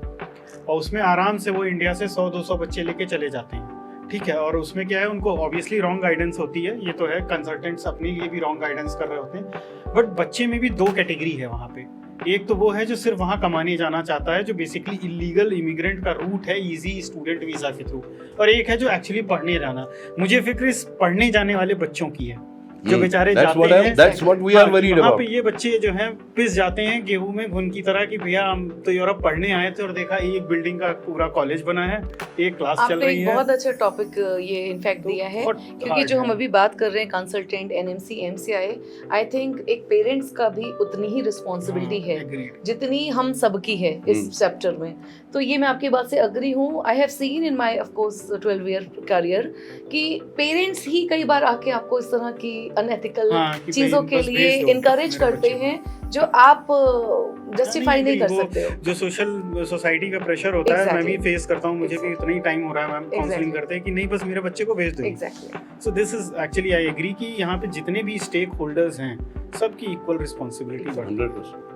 और उसमें आराम से वो इंडिया से 100-200 बच्चे लेके चले जाते हैं, ठीक है। और उसमें क्या है, उनको ऑब्वियसली रॉन्ग गाइडेंस होती है, ये तो है, कंसल्टेंट्स अपने लिए भी रॉन्ग गाइडेंस कर रहे होते हैं। बट बच्चे में भी 2 कैटेगरी है वहाँ पे। एक तो वो है जो सिर्फ वहाँ कमाने जाना चाहता है, जो बेसिकली इलीगल इमिग्रेंट का रूट है इजी स्टूडेंट वीज़ा के थ्रू, और एक है जो एक्चुअली पढ़ने जाना। मुझे फिक्र इस पढ़ने जाने वाले बच्चों की है, जो बेचारे जाते हैं। That's what we are worried वहाँ about. पे ये बच्चे जो हैं पिस जाते हैं गेहूं में घुन की तरह कि भैया हम तो यूरोप पढ़ने आए थे और देखा एक बिल्डिंग का पूरा कॉलेज बना है, एक क्लास चल आपने रही एक है। बहुत अच्छा टॉपिक ये इनफैक्ट दिया है, बहुत क्योंकि hard जो है। हम अभी बात कर रहे हैं consultant, NMC, MCI, I think एक पेरेंट्स का भी उतनी ही रिस्पॉन्सिबिलिटी है Agreed. जितनी हम सबकी है इस चैप्टर में। तो ये मैं आपकी बात से अग्री हूँ। I have seen in my of course 12 year career कि पेरेंट्स ही कई बार आके आपको इस तरह की अनएथिकल कि चीजों भाई के बस लिए भेज दो इनकरेज मेरे करते बच्चे हैं जो आप जस्टिफाई नहीं कर वो सकते हो। जो सोशल सोसाइटी का प्रेशर होता है, मैं भी Exactly. फेस करता हूँ। मुझे भी इतना ही टाइम हो रहा है, मैम काउंसलिंग Exactly. करते हैं कि नहीं बस मेरे बच्चे को भेज दो। Exactly. So this is actually I agree कि यहाँ पे जितने भी स्टेक होल्डर्स हैं सबकी इक्वल रिस्पॉन्सिबिलिटी बढ़ती है। 100%.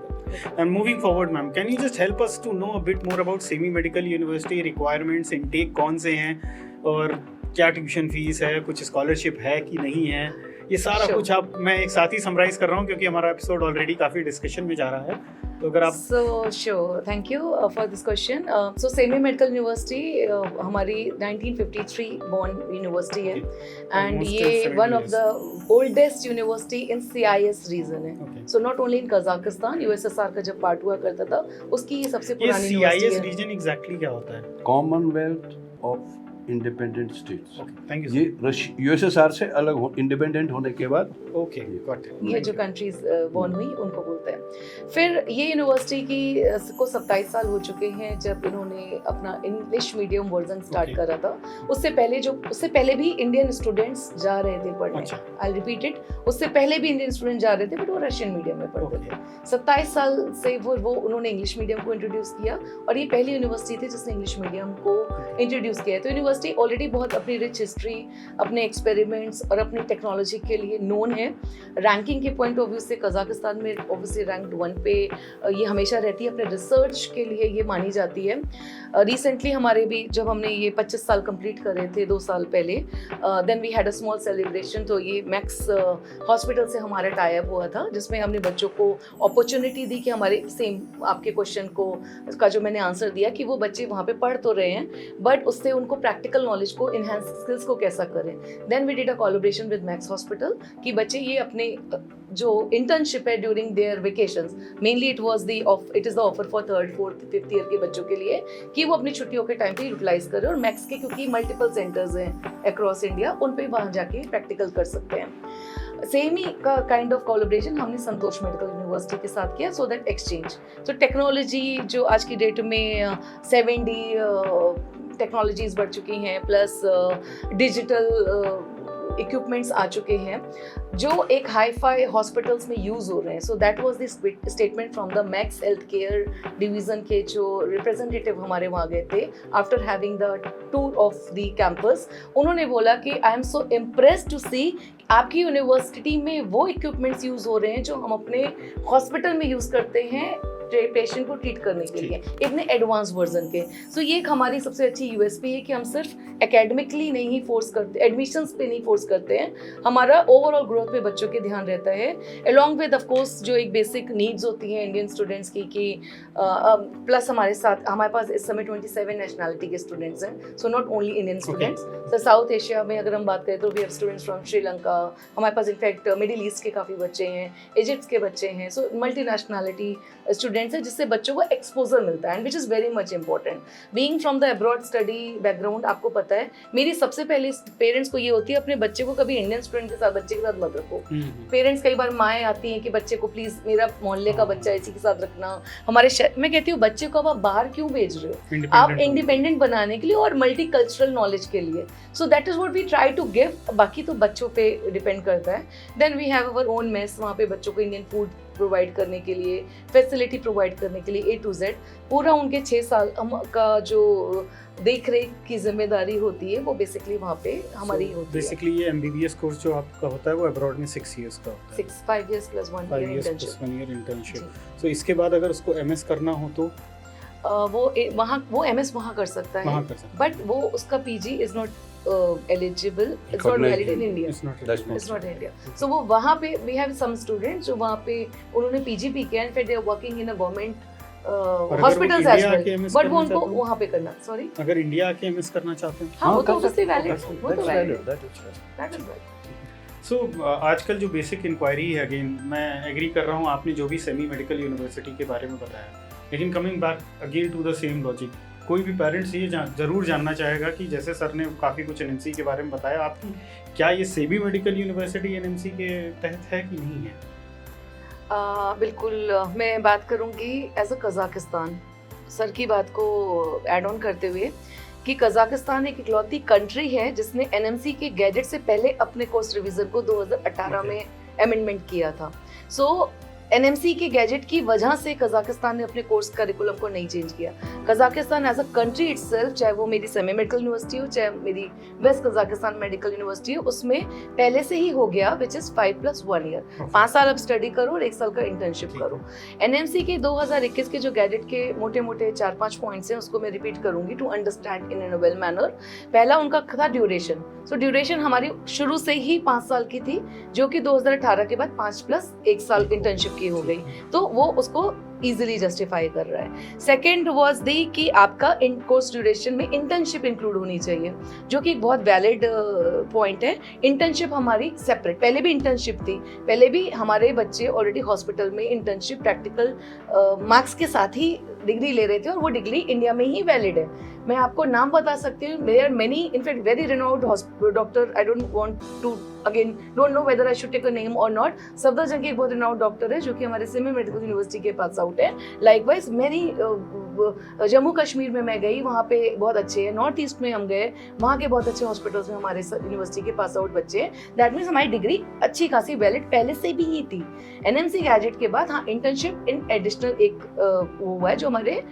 And moving forward, ma'am, can you just help us to know a bit more about semi medical university requirements, intake कौन से हैं और क्या ट्यूशन फीस है, कुछ स्कॉलरशिप है कि नहीं है, ये सारा Sure. कुछ आप, मैं एक साथ ही समराइज कर रहा हूँ क्योंकि हमारा एपिसोड ऑलरेडी काफ़ी डिस्कशन में जा रहा है, तो अगर आप So sure, thank you for this question. So Semey medical university हमारी 1953 born यूनिवर्सिटी है, एंड Almost ये 70 one of years. The oldest university in CIS region है। Okay. So not only in Kazakhstan, USSR का जब part हुआ करता था उसकी ये सबसे ये पुरानी CIS यूनिवर्सिटी है। रीजन एग्जैक्टली क्या होता है? Commonwealth of independent states. Okay, thank you. ये यूएसएसआर से अलग इंडिपेंडेंट होने के बाद ओके, गॉट इट। ये जो कंट्रीज बॉर्न हुई उनको बोलते हैं। फिर ये यूनिवर्सिटी की को 27 साल हो चुके हैं जब इन्होंने अपना English medium version start Okay. करा था। उससे पहले भी इंडियन स्टूडेंट्स जा रहे थे पढ़ने। अच्छा। आई रिपीट इट, उससे पहले भी इंडियन स्टूडेंट जा रहे थे, बट वो रशियन मीडियम में पढ़ते Okay. थे। 27 साल से वो उन्होंने इंग्लिश मीडियम को इंट्रोड्यूस किया, और ये पहली यूनिवर्सिटी थी जिसने इंग्लिश मीडियम को इंट्रोड्यूस किया है। तो यूनिवर्सिटी ऑलरेडी बहुत अपनी रिच हिस्ट्री, अपने एक्सपेरिमेंट्स और अपनी टेक्नोलॉजी के लिए नोन है। रैंकिंग के पॉइंट ऑफ व्यू से कजाकिस्तान में ऑब्वियसली रैंक्ड 1 पे ये हमेशा रहती है, अपने रिसर्च के लिए ये मानी जाती है। रिसेंटली हमारे भी जब हमने ये 25 साल कंप्लीट करे थे 2 साल पहले, then we had a small celebration. तो ये मैक्स हॉस्पिटल से हमारा टाई अप हुआ था, जिसमें हमने बच्चों को अपॉर्चुनिटी दी कि हमारे सेम आपके क्वेश्चन का जो मैंने आंसर दिया कि वो बच्चे वहाँ पे पढ़ तो रहे हैं, बट उससे उनको प्रैक्टिकल नॉलेज को, इनहेंस स्किल्स को कैसा करें। Then we did a collaboration with Max hospital कि बच्चे ये अपने जो इंटर्नशिप है during their vacations, mainly it is the offer for 3rd, 4th, 5th year के बच्चों के लिए, कि वो अपनी छुट्टियों के टाइम पे यूटिलाइज करें। और मैक्स के क्योंकि मल्टीपल सेंटर्स हैं अक्रॉस इंडिया, उन पे वहाँ जाके प्रैक्टिकल कर सकते हैं। सेम ही का काइंड ऑफ कोलैबोरेशन हमने संतोष मेडिकल यूनिवर्सिटी के साथ किया, सो दैट एक्सचेंज। तो टेक्नोलॉजी जो आज की डेट में 7D टेक्नोलॉजीज बढ़ चुकी हैं, प्लस डिजिटल इक्विपमेंट्स आ चुके हैं जो एक हाई फाई हॉस्पिटल्स में यूज़ हो रहे हैं। So that was this statement from the Max health care division के जो रिप्रेजेंटेटिव हमारे वहाँ गए थे after having the tour of the campus. उन्होंने बोला कि I am so impressed to see आपकी यूनिवर्सिटी में वो इक्विपमेंट्स यूज़ हो रहे हैं जो हम अपने हॉस्पिटल में यूज़ करते हैं पेशेंट को ट्रीट करने के लिए, इतने एडवांस वर्जन के। सो ये एक हमारी सबसे अच्छी यूएसपी है कि हम सिर्फ एकेडमिकली नहीं फोर्स करते, एडमिशंस पे नहीं फोर्स करते हैं, हमारा ओवरऑल ग्रोथ पे बच्चों के ध्यान रहता है, अलॉन्ग विद ऑफ कोर्स जो एक बेसिक नीड्स होती हैं इंडियन स्टूडेंट्स की कि प्लस हमारे पास इस समय 27 नेशनलिटी के स्टूडेंट्स हैं। So not only Indian students, so south Asia में अगर हम बात करें तो we have students from Sri Lanka, हमारे पास इनफैक्ट मिडिल ईस्ट के काफ़ी बच्चे हैं, इजिप्ट के बच्चे हैं। सो मल्टी नेशनलिटी स्टूडेंट्स है, जिससे बच्चों को एक्सपोजर मिलता है, and which is very much important. Being from the abroad study background, आपको पता है मेरी सबसे पहले पेरेंट्स को ये होती है अपने बच्चे को कभी इंडियन स्टूडेंट के साथ, बच्चे के साथ मत रखो। पेरेंट्स कई बार माएँ आती हैं कि बच्चे को प्लीज़ मेरा मोहल्ले का बच्चा इसी के साथ रखना, हमारे मैं कहती हूँ बच्चे को अब आप बाहर क्यों भेज रहे हो, आप इंडिपेंडेंट बनाने के लिए और मल्टी कल्चरल नॉलेज के लिए। So that is what we try to give, बाकी तो बच्चों पे डिपेंड करता है। Then we have our own mess, वहाँ पे बच्चों को इंडियन फूड प्रोवाइड करने के लिए, फैसिलिटी प्रोवाइड करने के लिए A to Z पूरा उनके 6 साल का जो देख रेख की जिम्मेदारी होती है वो बेसिकली वहाँ पे हमारी होती है। बेसिकली ये MBBS कोर्स जो आपका होता है वो अब्रॉड में 6 इयर्स का होता है, 5 years plus 1 5 year years plus internship। 1 year internship। सो इसके बाद अगर उसको MS करना हो तो वो MS वहाँ कर सकता है, वहाँ कर सकते बट वो उसका PG is not eligible, it's not valid in India, It's not That's not it's not in India. So वो वहाँ पे वी हैव सम स्टूडेंट्स जो वहाँ पे उन्होंने PG भी किया एंड फिर they are working in a government अगर वो हॉस्पिटल्स एज इंडिया आके वेल, MS बट वो करना उनको चाहते हैं? वहाँ पे करना, सॉरी अगर इंडिया आके MS करना चाहते हैं हाँ वो तो कर ऑब्वियसली सकते हो, वैलिड, कर सकते हो, वो तो that's valid, valid, that is valid। That is valid. So आजकल जो बेसिक इंक्वायरी है, अगेन मैं एग्री कर रहा हूँ आपने जो भी सेमी मेडिकल यूनिवर्सिटी के बारे में बताया, लेकिन coming back again to the same logic, कोई भी पेरेंट्स ये ज़रूर जानना चाहेगा कि जैसे सर ने काफ़ी कुछ NMC के बारे में बताया, आपकी क्या ये सेमी मेडिकल यूनिवर्सिटी NMC के तहत है कि नहीं है? बिल्कुल मैं बात करूंगी एज अ कजाकिस्तान, सर की बात को ऐड ऑन करते हुए कि कजाकिस्तान एक इकलौती कंट्री है जिसने NMC के गैजेट से पहले अपने कोर्स रिवीजन को 2018 में अमेंडमेंट किया था। सो NMC के गैजेट की वजह से कजाकिस्तान ने अपने कोर्स करिकुलम को नहीं चेंज किया। Kazakhstan as a country itself, चाहे वो मेरी सेमी मेडिकल यूनिवर्सिटी हो चाहे मेरी वेस्ट कजाकिस्तान मेडिकल यूनिवर्सिटी हो, उसमें पहले से ही हो गया विच इज 5+1 ईयर, 5 साल अब स्टडी करो और 1 साल का इंटर्नशिप करो। NMC के 2021 के जो गैजेट के मोटे मोटे 4-5 पॉइंट्स हैं उसको मैं रिपीट करूंगी to understand in a well manner. पहला उनका था ड्यूरेशन। सो ड्यूरेशन हमारी शुरू से ही 5 साल की थी, जो कि 2018 के बाद 5+1 साल इंटर्नशिप की हो गई, तो वो उसको इजीली जस्टिफाई कर रहा है। सेकेंड वाज दी कि आपका इन कोर्स ड्यूरेशन में इंटर्नशिप इंक्लूड होनी चाहिए, जो कि एक बहुत वैलिड पॉइंट है। इंटर्नशिप हमारी सेपरेट, पहले भी इंटर्नशिप थी, पहले भी हमारे बच्चे ऑलरेडी हॉस्पिटल में इंटर्नशिप प्रैक्टिकल मार्क्स के साथ ही डिग्री ले रहे थे और वो डिग्री इंडिया में ही वैलिड है। मैं आपको नाम बता सकती हूँ, there are many in fact very renowned doctor, I don't want to again don't know whether I should take a name और नॉट। सफदरजंग एक बहुत रिनाउंड डॉक्टर है जो कि हमारे सेमी मेडिकल यूनिवर्सिटी के पास आउट है। लाइकवाइज मेरी जम्मू कश्मीर में मैं गई, वहाँ पे बहुत अच्छे हैं, नॉर्थ ईस्ट में हम गए, वहाँ के बहुत अच्छे हॉस्पिटल्स में हमारे यूनिवर्सिटी के पास आउट बच्चे हैं। दैट मीन्स हमारी डिग्री अच्छी खासी वैलिड पहले से भी ही थी। NMC गैजेट के बाद हाँ इंटर्नशिप इन एडिशनल एक वो हुआ है जो हमारे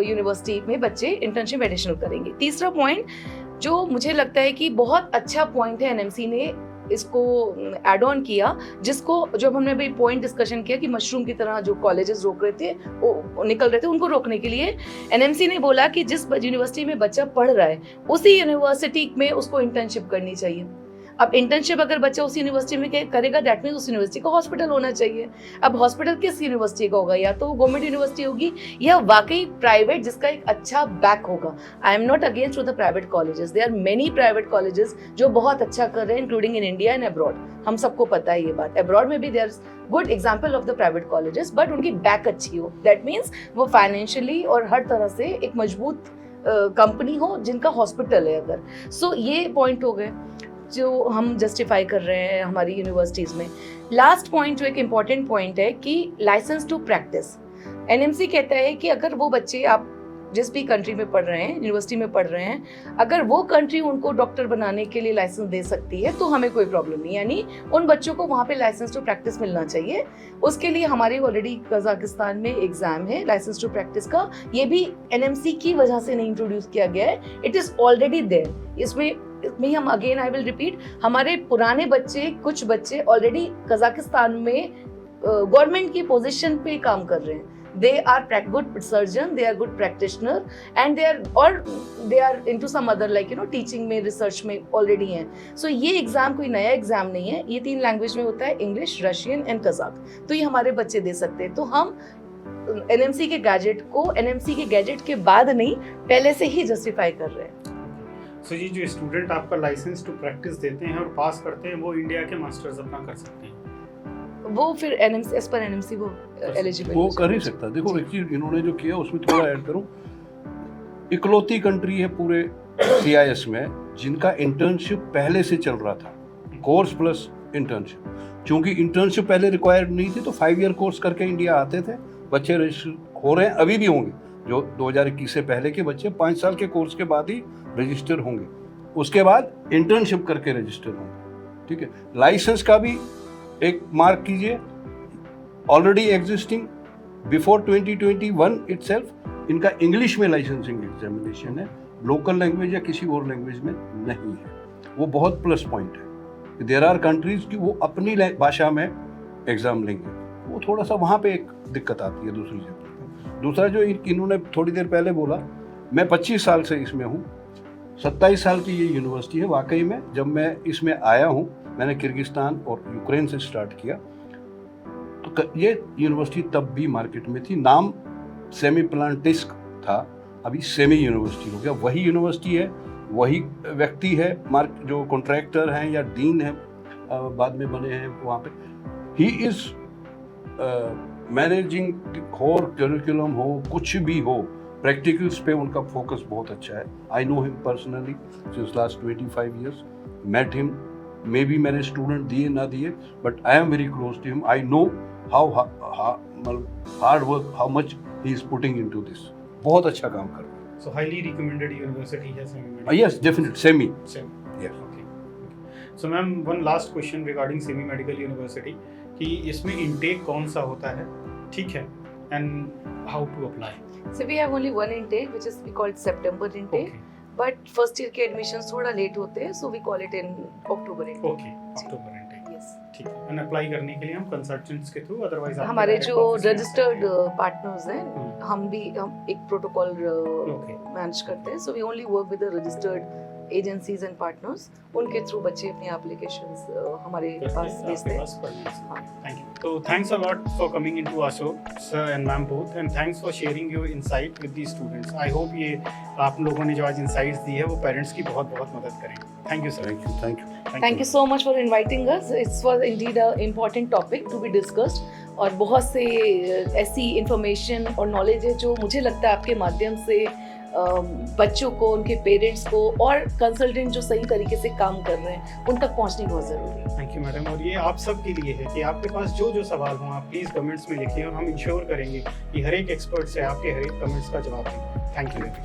यूनिवर्सिटी में बच्चे इंटर्नशिप एडिशनल करेंगे। तीसरा पॉइंट जो मुझे लगता है कि बहुत अच्छा पॉइंट है, NMC ने इसको एड ऑन किया, जिसको जब हमने अभी पॉइंट डिस्कशन किया कि मशरूम की तरह जो कॉलेजेस रोक रहे थे वो निकल रहे थे, उनको रोकने के लिए NMC ने बोला कि जिस यूनिवर्सिटी में बच्चा पढ़ रहा है उसी यूनिवर्सिटी में उसको इंटर्नशिप करनी चाहिए। अब इंटर्नशिप अगर बच्चा उस यूनिवर्सिटी में करेगा दैट मीन्स उस यूनिवर्सिटी का हॉस्पिटल होना चाहिए। अब हॉस्पिटल किस यूनिवर्सिटी का होगा, या तो गवर्नमेंट यूनिवर्सिटी होगी या वाकई प्राइवेट जिसका एक अच्छा बैक होगा। I am not against to the private colleges, there are many private colleges जो बहुत अच्छा कर रहे हैं including in India and abroad, हम सबको पता है ये बात। अब्रॉड में भी there is good example of the private colleges, but उनकी बैक अच्छी हो, दैट मीन्स वो फाइनेंशियली और हर तरह से एक मजबूत कंपनी हो जिनका हॉस्पिटल है अगर। सो ये पॉइंट हो गए जो हम जस्टिफाई कर रहे हैं हमारी यूनिवर्सिटीज़ में। लास्ट पॉइंट जो एक इम्पॉर्टेंट पॉइंट है कि लाइसेंस टू प्रैक्टिस। NMC कहता है कि अगर वो बच्चे आप जिस भी कंट्री में पढ़ रहे हैं, यूनिवर्सिटी में पढ़ रहे हैं, अगर वो कंट्री उनको डॉक्टर बनाने के लिए लाइसेंस दे सकती है तो हमें कोई प्रॉब्लम नहीं, यानी उन बच्चों को वहाँ पे लाइसेंस टू प्रैक्टिस मिलना चाहिए। उसके लिए हमारे ऑलरेडी कजाकिस्तान में एग्जाम है लाइसेंस टू प्रैक्टिस का, ये भी NMC की वजह से नहीं इंट्रोड्यूस किया गया है, इट इज़ ऑलरेडी देयर। इसमें हम अगेन आई विल रिपीट, हमारे पुराने बच्चे, कुछ बच्चे ऑलरेडी कजाकिस्तान में गवर्नमेंट की पोजीशन पे काम कर रहे हैं। They are good surgeon, they are good practitioner, and they are into some other like teaching में, research में already हैं। So ये एग्जाम कोई नया एग्जाम नहीं है, ये 3 लैंग्वेज में होता है, इंग्लिश, रशियन एंड कजाक। तो ये हमारे बच्चे दे सकते हैं। तो हम NMC के गैजेट को NMC के गैजेट के बाद नहीं, पहले से ही जस्टिफाई कर रहे हैं। सो ये जो स्टूडेंट आपका लाइसेंस टू प्रैक्टिस देते हैं और पास करते हैं, वो इंडिया के मास्टर्स अपना कर सकते हैं, वो फिर NMC एज पर NMC वो एलिजिबल वो कर ही सकता है। देखो एक चीज इन्होंने जो किया उसमें थोड़ा ऐड करूं, इकलौती कंट्री है पूरे CIS में जिनका इंटर्नशिप पहले से चल रहा था, कोर्स प्लस इंटर्नशिप। क्योंकि इंटर्नशिप पहले रिक्वायर्ड नहीं थी तो 5 ईयर कोर्स करके इंडिया आते थे, बच्चे रजिस्टर हो रहे हैं, अभी भी होंगे जो 2021 से पहले के बच्चे 5 साल के कोर्स के बाद ही रजिस्टर होंगे, उसके बाद इंटर्नशिप करके रजिस्टर होंगे। ठीक है, लाइसेंस का भी एक मार्क कीजिए, ऑलरेडी एग्जिस्टिंग बिफोर 2021 इटसेल्फ इनका इंग्लिश में लाइसेंसिंग एग्जामिनेशन है, लोकल लैंग्वेज या किसी और लैंग्वेज में नहीं है। वो बहुत प्लस पॉइंट है। देयर आर कंट्रीज की वो अपनी भाषा में एग्ज़ाम लेंगे, वो थोड़ा सा वहाँ पे एक दिक्कत आती है दूसरी जगह। दूसरा जो इन्होंने थोड़ी देर पहले बोला, मैं 25 साल से इसमें हूँ, 27 साल की ये यूनिवर्सिटी है। वाकई में जब मैं इसमें आया हूँ, मैंने किर्गिस्तान और यूक्रेन से स्टार्ट किया, तो ये यूनिवर्सिटी तब भी मार्केट में थी, नाम सेमी प्लांटिस्क था, अभी सेमी यूनिवर्सिटी हो गया। वही यूनिवर्सिटी है, वही व्यक्ति है, जो कॉन्ट्रैक्टर हैं या डीन है बाद में बने हैं वहाँ पे, ही इज़ मैनेजिंग होर करिकुलम हो, कुछ भी हो, प्रैक्टिकल्स पे उनका फोकस बहुत अच्छा है। I know him personally since last 25 years, met him, may be मैंने स्टूडेंट दिए ना दिए, but I am very close to him. I know how hard work, how much he is putting into this. बहुत अच्छा काम कर रहे हैं। So highly recommended university है semi-medical. Yes, definitely, semi. Semi. Yes. Okay. So ma'am, one last question regarding semi-medical university कि इसमें intake कौन सा होता है, ठीक है, and how to apply. So we have only one intake, which is we call it September intake. Okay. But first year के admissions थोड़ा late होते हैं, so we call it in October intake. Okay. October intake. Yes. ठीक है। And apply करने के लिए हम consultants के through, otherwise आप हमारे direct जो office में registered आ सकते partners हैं, हम एक protocol Okay. manage करते हैं, so we only work with the registered agencies and partners. उनके थ्रू बच्चे अपनी applications हमारे हैं। पास आपके भेजते हैं। पास पढ़ने से। हाँ। Thank you. So thanks a lot for coming into our show, sir and ma'am both, and thanks for sharing your insight with these students. I hope ये आप लोगों ने जो आज insights दी है वो parents की बहुत बहुत मदद करेंगे। Thank you sir. Thank you, thank you. Thank you so much for inviting us. It's was indeed an important topic to be discussed. और बहुत से ऐसी information और knowledge है जो मुझे लगता है आपके माध्यम से बच्चों को, उनके पेरेंट्स को और कंसल्टेंट जो सही तरीके से काम कर रहे हैं उन तक पहुंचनी बहुत ज़रूरी है। Thank you madam. और ये आप सब के लिए है कि आपके पास जो जो सवाल हों आप प्लीज़ कमेंट्स में लिखिए और हम इंश्योर करेंगे कि हर एक एक्सपर्ट से आपके हर एक कमेंट्स का जवाब दें। Thank you.